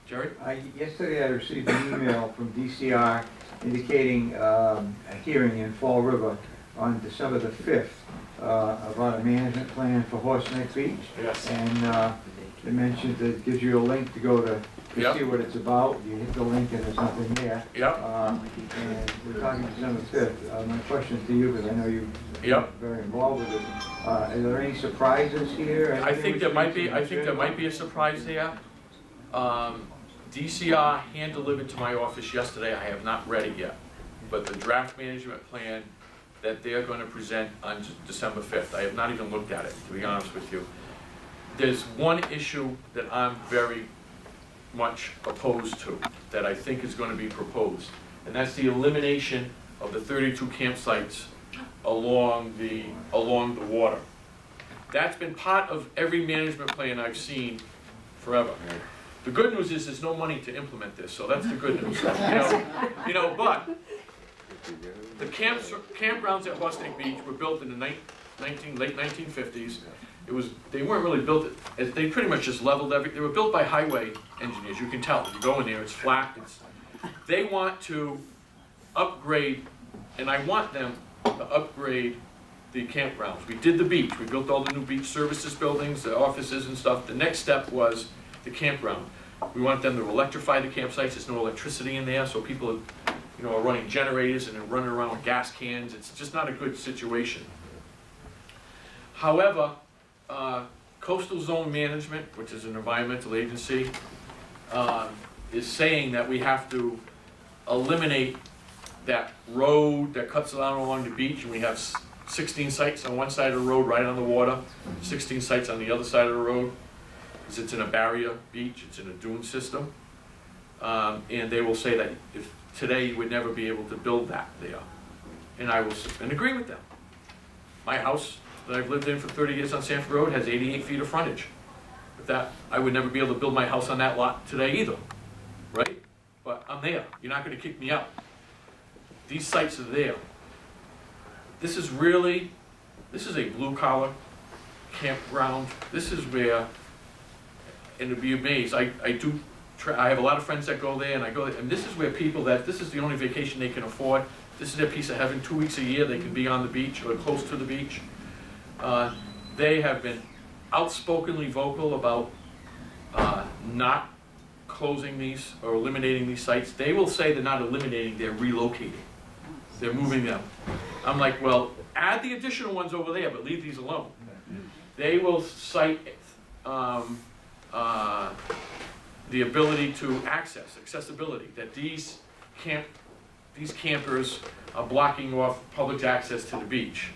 Jerry? Yesterday I received an email from DCR indicating a hearing in Fall River on December the 5th about a management plan for Horseneck Beach. Yes. And they mentioned that it gives you a link to go to Yep. see what it's about. You hit the link and there's nothing there. Yep. And we're talking December 5th. My question to you, because I know you're Yep. very involved with it, are there any surprises here? I think there might be. I think there might be a surprise there. DCR hand-delivered to my office yesterday. I have not read it yet, but the draft management plan that they're going to present on December 5th. I have not even looked at it, to be honest with you. There's one issue that I'm very much opposed to, that I think is going to be proposed, and that's the elimination of the 32 campsites along the water. That's been part of every management plan I've seen forever. The good news is there's no money to implement this, so that's the good news. But the campgrounds at Horseneck Beach were built in the late 1950s. They weren't really built, they pretty much just leveled everything. They were built by highway engineers, you can tell. You go in there, it's flat. They want to upgrade, and I want them to upgrade the campgrounds. We did the beach. We built all the new beach services buildings, the offices and stuff. The next step was the campground. We want them to electrify the campsites. There's no electricity in there, so people are running generators and then running around with gas cans. It's just not a good situation. However, Coastal Zone Management, which is an environmental agency, is saying that we have to eliminate that road that cuts down along the beach, and we have 16 sites on one side of the road right on the water, 16 sites on the other side of the road, because it's in a barrier beach, it's in a dune system. And they will say that if today you would never be able to build that there. And I will agree with them. My house that I've lived in for 30 years on Sanford Road has 88 feet of frontage. With that, I would never be able to build my house on that lot today either, right? But I'm there. You're not going to kick me out. These sites are there. This is a blue-collar campground. This is where, and to be amazed, I have a lot of friends that go there, and I go there, and this is where this is the only vacation they can afford. This is their piece of heaven. 2 weeks a year they can be on the beach or close to the beach. They have been outspokenly vocal about not closing these or eliminating these sites. They will say they're not eliminating, they're relocating. They're moving them. I'm like, well, add the additional ones over there, but leave these alone. They will cite the ability to accessibility, that these campers are blocking off public access to the beach.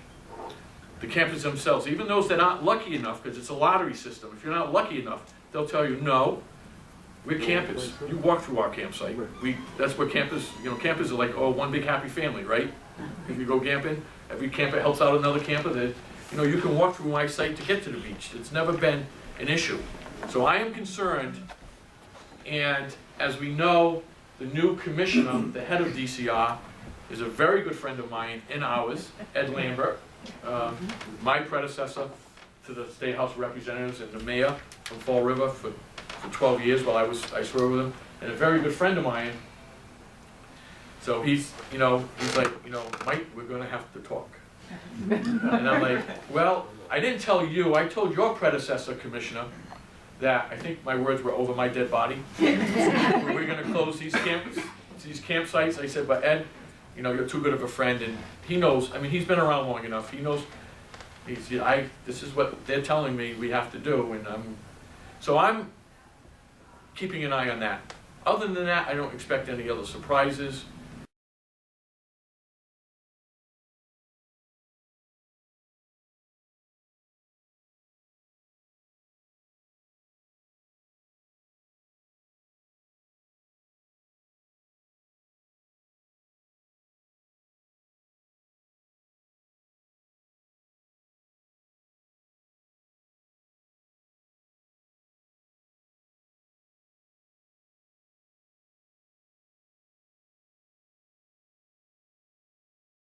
The campers themselves, even those that aren't lucky enough, because it's a lottery system, if you're not lucky enough, they'll tell you, no, we're campers. You walk through our campsite. That's what campers, campers are like, one big happy family, right? If you go camping, every camper helps out another camper. That you can walk through my site to get to the beach. It's never been an issue. So I am concerned, and as we know, the new commissioner, the head of DCR, is a very good friend of mine and ours, Ed Lambert, my predecessor to the State House of Representatives and the mayor from Fall River for 12 years while I served with him, and a very good friend of mine. So he's like, Mike, we're gonna have to talk. And I'm like, well, I didn't tell you, I told your predecessor, Commissioner, that I think my words were over my dead body. We're gonna close these campsites. I said, but Ed, you're too good of a friend, and he knows, he's been around long enough, he knows, this is what they're telling me we have to do, and so I'm keeping an eye on that. Other than that, I don't expect any other surprises.